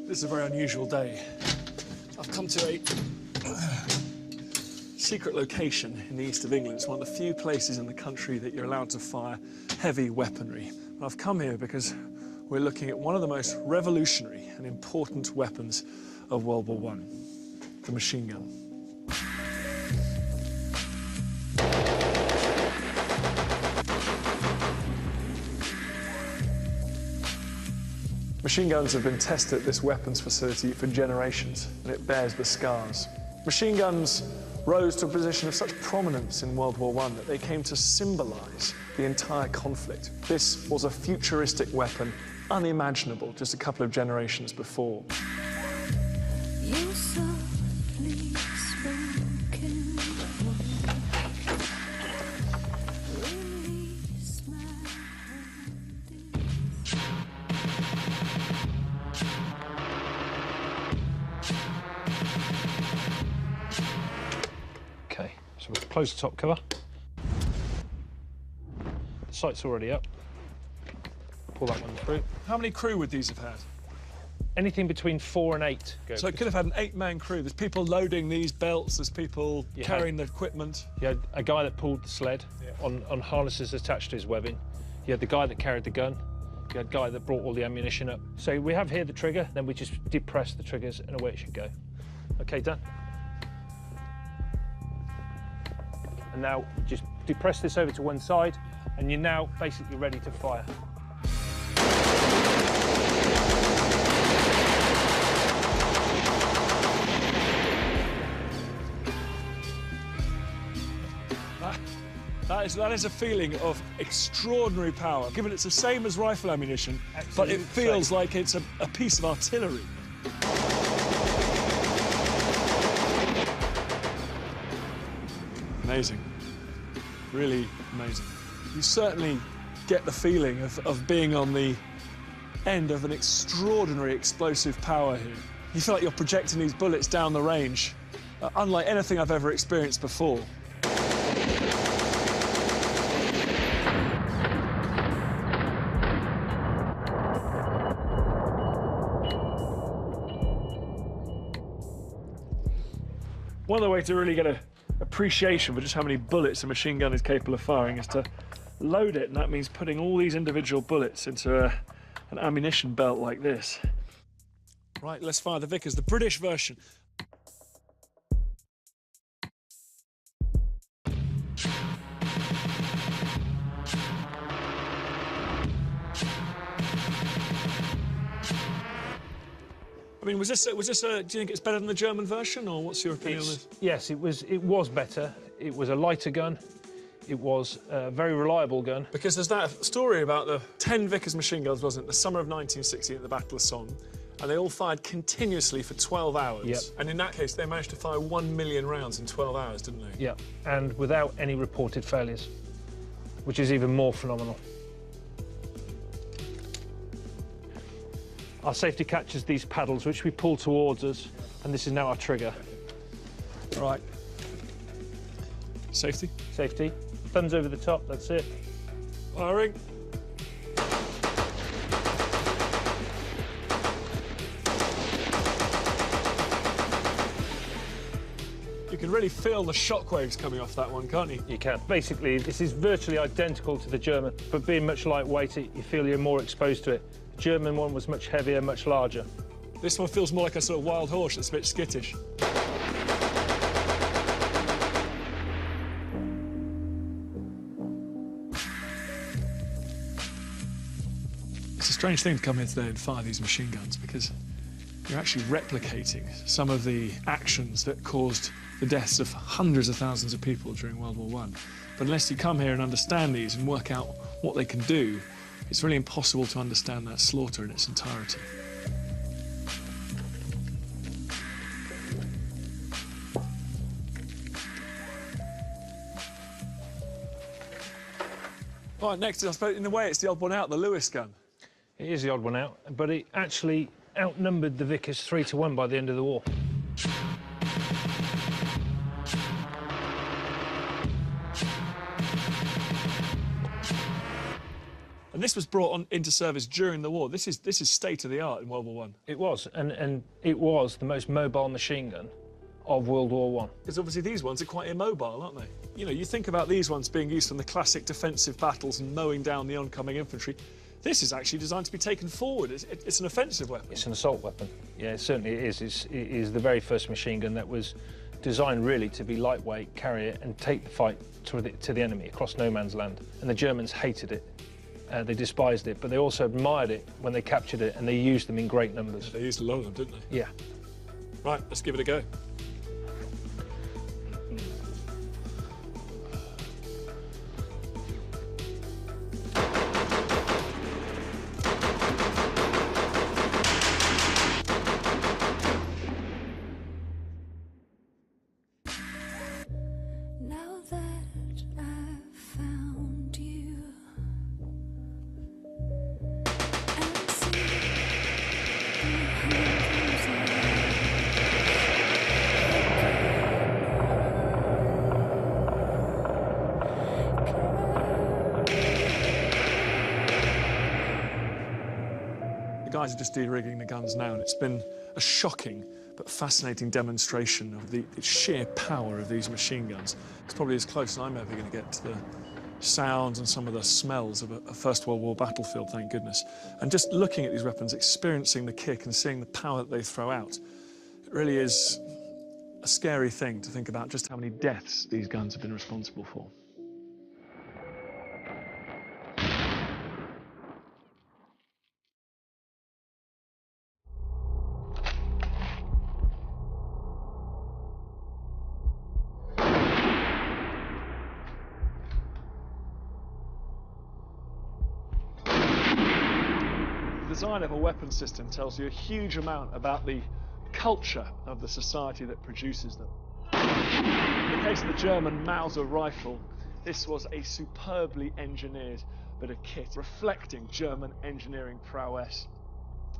This is a very unusual day. I've come to a secret location in the east of England. It's one of the few places in the country that you're allowed to fire heavy weaponry. And I've come here because we're looking at one of the most revolutionary and important weapons of World War I, the machine gun. Machine guns have been tested at this weapons facility for generations, and it bears the scars. Machine guns rose to a position of such prominence in World War I that they came to symbolise the entire conflict. This was a futuristic weapon unimaginable just a couple of generations before. Okay, so we'll close the top cover. The sight's already up. Pull that one through. How many crew would these have had? Anything between 4 and 8. So it could have had an 8-man crew. There's people loading these belts, there's people carrying the equipment. You had a guy that pulled the sled on harnesses attached to his webbing. You had the guy that carried the gun. You had a guy that brought all the ammunition up. So we have here the trigger, then we just depress the triggers and away it should go. Okay, done. And now just depress this over to one side and you're now basically ready to fire. That is a feeling of extraordinary power, given it's the same as rifle ammunition, but it feels like it's a piece of artillery. Amazing. Really amazing. You certainly get the feeling of being on the end of an extraordinary explosive power here. You feel like you're projecting these bullets down the range, unlike anything I've ever experienced before. One of the ways to really get an appreciation for just how many bullets a machine gun is capable of firing is to load it, and that means putting all these individual bullets into an ammunition belt like this. Right, let's fire the Vickers, the British version. I mean, was this do you think it's better than the German version, or what's your opinion on this? Yes, it was better. It was a lighter gun. It was a very reliable gun. Because there's that story about the 10 Vickers machine guns, wasn't it, the summer of 1960 at the Battle of Somme, and they all fired continuously for 12 hours. Yep. And in that case, they managed to fire 1 million rounds in 12 hours, didn't they? Yeah, and without any reported failures, which is even more phenomenal. Our safety catches these paddles, which we pull towards us, and this is now our trigger. Right. Safety? Safety. Thumbs over the top, that's it. Firing. You can really feel the shockwaves coming off that one, can't you? You can. Basically, this is virtually identical to the German, but being much lightweighter, you feel you're more exposed to it. The German one was much heavier, much larger. This one feels more like a sort of wild horse that's a bit skittish. It's a strange thing to come here today and fire these machine guns, because you're actually replicating some of the actions that caused the deaths of hundreds of thousands of people during World War I. But unless you come here and understand these and work out what they can do, it's really impossible to understand that slaughter in its entirety. Right, next, I suppose, in a way, it's the odd one out, the Lewis gun. It is the odd one out, but it actually outnumbered the Vickers 3-1 by the end of the war. And this was brought on into service during the war. This is state of the art in World War One. It was, and it was the most mobile machine gun of World War One. Because obviously these ones are quite immobile, aren't they? You know, you think about these ones being used in the classic defensive battles and mowing down the oncoming infantry. This is actually designed to be taken forward. It's an offensive weapon. It's an assault weapon. Yeah, it certainly is. It is the very first machine gun that was designed really to be lightweight, carry it, and take the fight to the enemy across no man's land. And the Germans hated it. They despised it, but they also admired it when they captured it, and they used them in great numbers. They used a lot of them, didn't they? Yeah. Right, let's give it a go. Now that I've found you and see The guys are just de-rigging the guns now, and it's been a shocking but fascinating demonstration of the sheer power of these machine guns. It's probably as close as I'm ever going to get to the sounds and some of the smells of a First World War battlefield, thank goodness. And just looking at these weapons, experiencing the kick and seeing the power that they throw out, it really is a scary thing to think about just how many deaths these guns have been responsible for. The design of a weapon system tells you a huge amount about the culture of the society that produces them. In the case of the German Mauser rifle, this was a superbly engineered bit of kit reflecting German engineering prowess.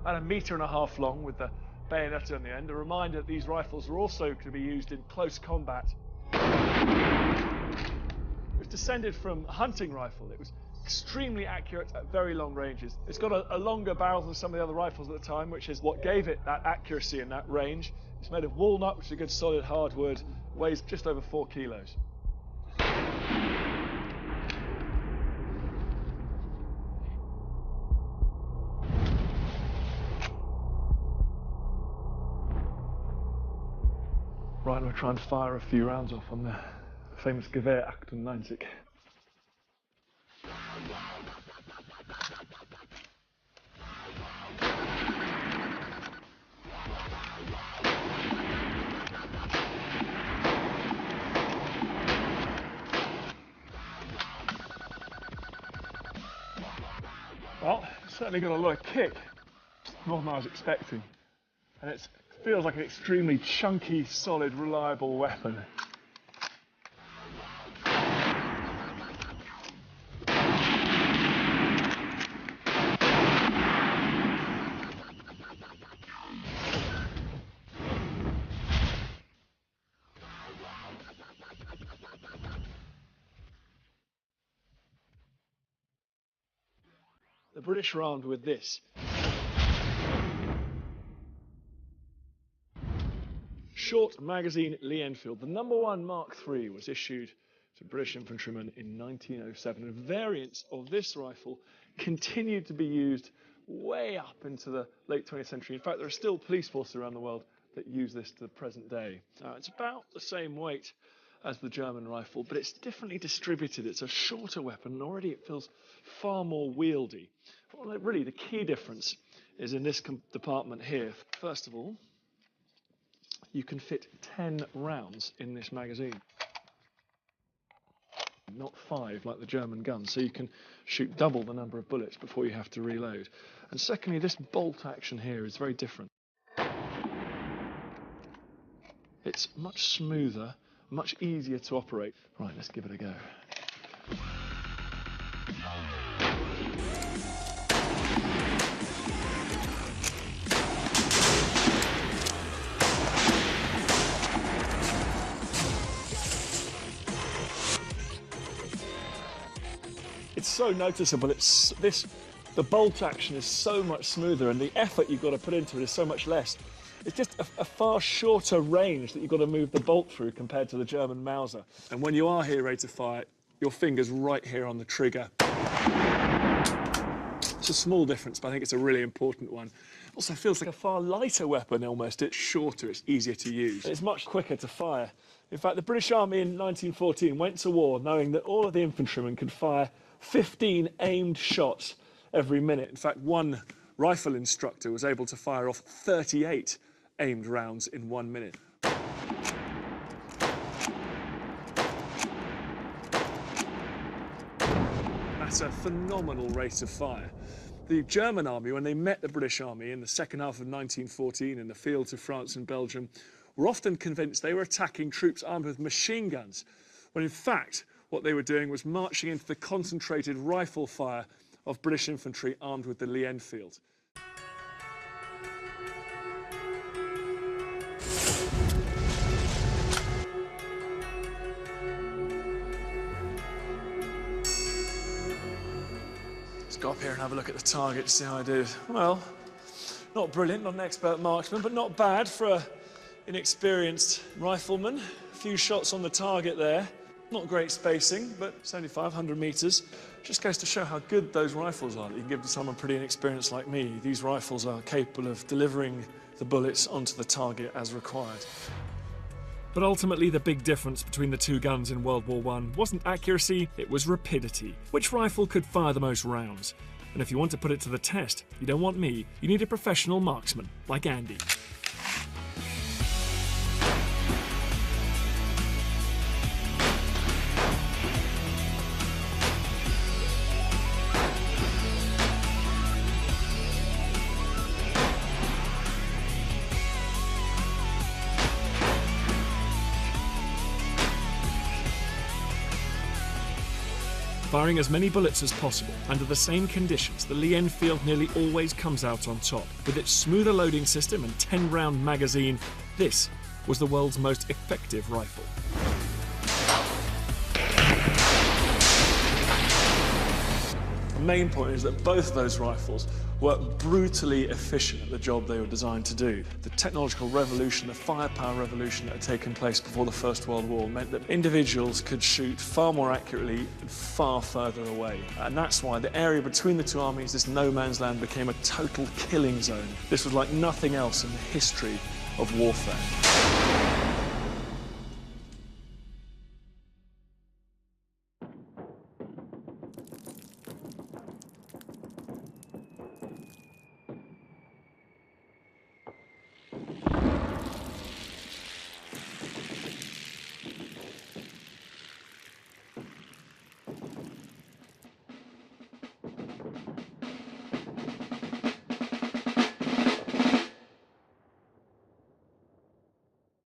About 1.5 meters long with the bayonet on the end, a reminder that these rifles were also to be used in close combat. It was descended from a hunting rifle. It was extremely accurate at very long ranges. It's got a longer barrel than some of the other rifles at the time, which is what gave it that accuracy and that range. It's made of walnut, which is a good solid hardwood, weighs just over 4 kilos. Right, we'll try and fire a few rounds off on the famous Gewehr 98. Well, it's certainly got a lot of kick, more than I was expecting. And it feels like an extremely chunky, solid, reliable weapon. The British are armed with this. Short magazine Lee Enfield. The #1 Mark III was issued to British infantrymen in 1907, and variants of this rifle continued to be used way up into the late 20th century. In fact, there are still police forces around the world that use this to the present day. It's about the same weight as the German rifle, but it's differently distributed. It's a shorter weapon, and already it feels far more wieldy. Well, really, the key difference is in this department here. First of all, you can fit 10 rounds in this magazine, not 5 like the German gun, so you can shoot double the number of bullets before you have to reload. And secondly, this bolt action here is very different. It's much smoother, much easier to operate. Right, let's give it a go. It's so noticeable. The bolt action is so much smoother, and the effort you've got to put into it is so much less. It's just a far shorter range that you've got to move the bolt through compared to the German Mauser. And when you are here ready to fire, your finger's right here on the trigger. It's a small difference, but I think it's a really important one. Also feels like a far lighter weapon almost. It's shorter, it's easier to use. It's much quicker to fire. In fact, the British Army in 1914 went to war knowing that all of the infantrymen could fire 15 aimed shots every minute. In fact, one rifle instructor was able to fire off 38 aimed rounds in 1 minute. That's a phenomenal rate of fire. The German army, when they met the British army in the second half of 1914 in the fields of France and Belgium, were often convinced they were attacking troops armed with machine guns, when in fact what they were doing was marching into the concentrated rifle fire of British infantry armed with the Lee Enfield. Let's go up here and have a look at the target to see how I do. Well, not brilliant, not an expert marksman, but not bad for an inexperienced rifleman. A few shots on the target there. Not great spacing, but 7,500 metres. Just goes to show how good those rifles are that you can give to someone pretty inexperienced like me. These rifles are capable of delivering the bullets onto the target as required. But ultimately, the big difference between the two guns in World War I wasn't accuracy, it was rapidity. Which rifle could fire the most rounds? And if you want to put it to the test, you don't want me, you need a professional marksman, like Andy. Firing as many bullets as possible under the same conditions, the Lee Enfield nearly always comes out on top. With its smoother loading system and 10-round magazine, this was the world's most effective rifle. The main point is that both of those rifles were brutally efficient at the job they were designed to do. The technological revolution, the firepower revolution that had taken place before the First World War meant that individuals could shoot far more accurately and far further away. And that's why the area between the two armies, this no man's land, became a total killing zone. This was like nothing else in the history of warfare.